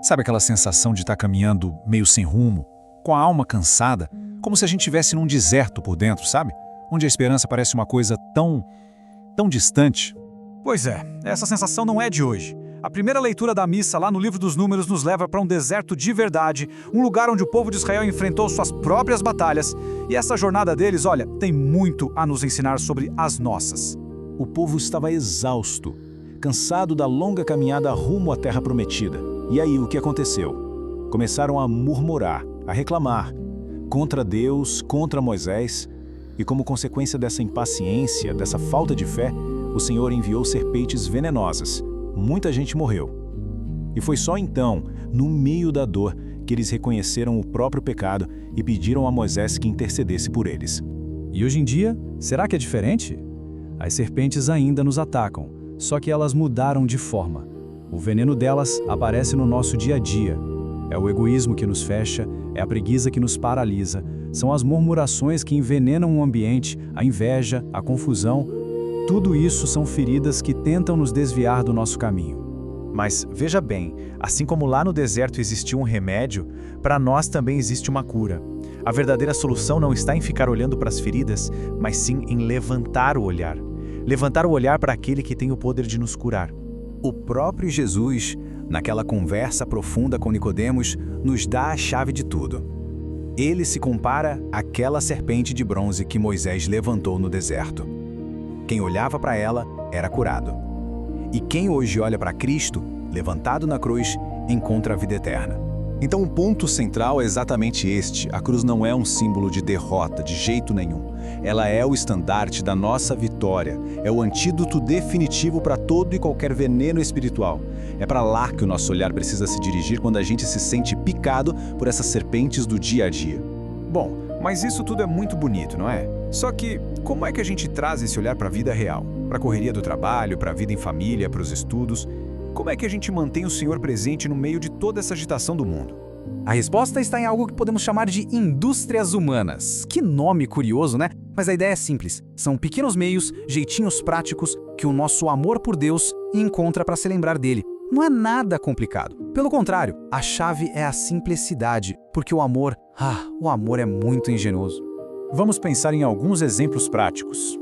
Sabe aquela sensação de estar caminhando meio sem rumo, com a alma cansada, como se a gente estivesse num deserto por dentro, sabe? Onde a esperança parece uma coisa tão distante. Pois é, essa sensação não é de hoje. A primeira leitura da missa lá no livro dos Números nos leva para um deserto de verdade, um lugar onde o povo de Israel enfrentou suas próprias batalhas, e essa jornada deles, olha, tem muito a nos ensinar sobre as nossas. O povo estava exausto, cansado da longa caminhada rumo à Terra Prometida. E aí, o que aconteceu? Começaram a murmurar, a reclamar, contra Deus, contra Moisés, e como consequência dessa impaciência, dessa falta de fé, o Senhor enviou serpentes venenosas. Muita gente morreu. E foi só então, no meio da dor, que eles reconheceram o próprio pecado e pediram a Moisés que intercedesse por eles. E hoje em dia, será que é diferente? As serpentes ainda nos atacam, só que elas mudaram de forma. O veneno delas aparece no nosso dia a dia. É o egoísmo que nos fecha, é a preguiça que nos paralisa, são as murmurações que envenenam o ambiente, a inveja, a confusão. Tudo isso são feridas que tentam nos desviar do nosso caminho. Mas veja bem, assim como lá no deserto existiu um remédio, para nós também existe uma cura. A verdadeira solução não está em ficar olhando para as feridas, mas sim em levantar o olhar. Levantar o olhar para aquele que tem o poder de nos curar. O próprio Jesus, naquela conversa profunda com Nicodemos, nos dá a chave de tudo. Ele se compara àquela serpente de bronze que Moisés levantou no deserto. Quem olhava para ela era curado. E quem hoje olha para Cristo, levantado na cruz, encontra a vida eterna. Então o ponto central é exatamente este. A cruz não é um símbolo de derrota, de jeito nenhum. Ela é o estandarte da nossa vitória. É o antídoto definitivo para todo e qualquer veneno espiritual. É para lá que o nosso olhar precisa se dirigir quando a gente se sente picado por essas serpentes do dia a dia. Bom, mas isso tudo é muito bonito, não é? Só que, como é que a gente traz esse olhar para a vida real? Para a correria do trabalho, para a vida em família, para os estudos? Como é que a gente mantém o Senhor presente no meio de toda essa agitação do mundo? A resposta está em algo que podemos chamar de indústrias humanas. Que nome curioso, né? Mas a ideia é simples. São pequenos meios, jeitinhos práticos que o nosso amor por Deus encontra para se lembrar dele. Não é nada complicado. Pelo contrário, a chave é a simplicidade, porque o amor é muito engenhoso. Vamos pensar em alguns exemplos práticos.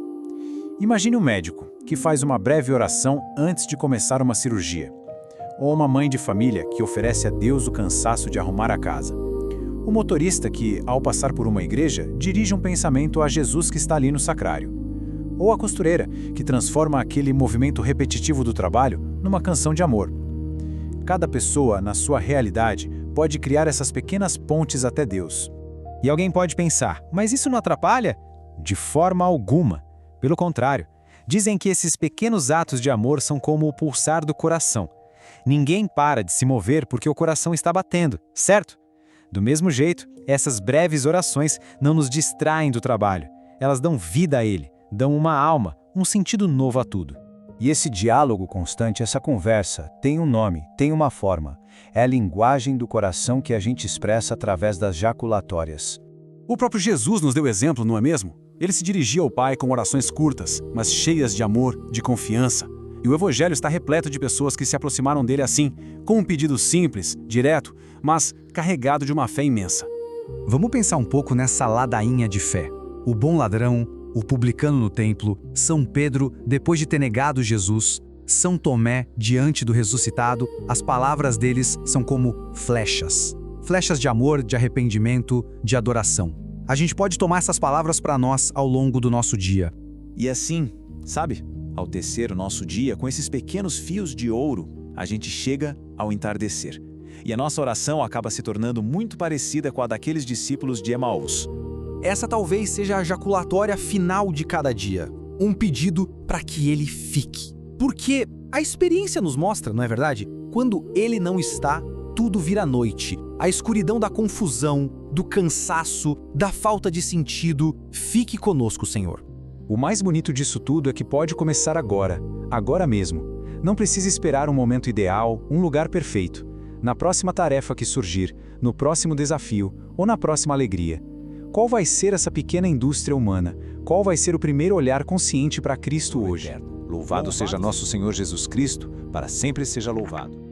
Imagine um médico que faz uma breve oração antes de começar uma cirurgia. Ou uma mãe de família que oferece a Deus o cansaço de arrumar a casa. O motorista que, ao passar por uma igreja, dirige um pensamento a Jesus que está ali no sacrário. Ou a costureira, que transforma aquele movimento repetitivo do trabalho numa canção de amor. Cada pessoa, na sua realidade, pode criar essas pequenas pontes até Deus. E alguém pode pensar, mas isso não atrapalha? De forma alguma. Pelo contrário, dizem que esses pequenos atos de amor são como o pulsar do coração. Ninguém para de se mover porque o coração está batendo, certo? Do mesmo jeito, essas breves orações não nos distraem do trabalho. Elas dão vida a ele, dão uma alma, um sentido novo a tudo. E esse diálogo constante, essa conversa, tem um nome, tem uma forma. É a linguagem do coração que a gente expressa através das jaculatórias. O próprio Jesus nos deu exemplo, não é mesmo? Ele se dirigia ao Pai com orações curtas, mas cheias de amor, de confiança. E o Evangelho está repleto de pessoas que se aproximaram dele assim, com um pedido simples, direto, mas carregado de uma fé imensa. Vamos pensar um pouco nessa ladainha de fé. O bom ladrão, o publicano no templo, São Pedro, depois de ter negado Jesus, São Tomé, diante do ressuscitado, as palavras deles são como flechas. Flechas de amor, de arrependimento, de adoração. A gente pode tomar essas palavras para nós ao longo do nosso dia. E assim, sabe, ao tecer o nosso dia com esses pequenos fios de ouro, a gente chega ao entardecer. E a nossa oração acaba se tornando muito parecida com a daqueles discípulos de Emaús. Essa talvez seja a jaculatória final de cada dia. Um pedido para que ele fique. Porque a experiência nos mostra, não é verdade? Quando ele não está, tudo vira noite. A escuridão da confusão, do cansaço, da falta de sentido. Fique conosco, Senhor. O mais bonito disso tudo é que pode começar agora, agora mesmo. Não precisa esperar um momento ideal, um lugar perfeito. Na próxima tarefa que surgir, no próximo desafio ou na próxima alegria. Qual vai ser essa pequena indústria humana? Qual vai ser o primeiro olhar consciente para Cristo hoje? Louvado seja nosso Senhor Jesus Cristo, para sempre seja louvado.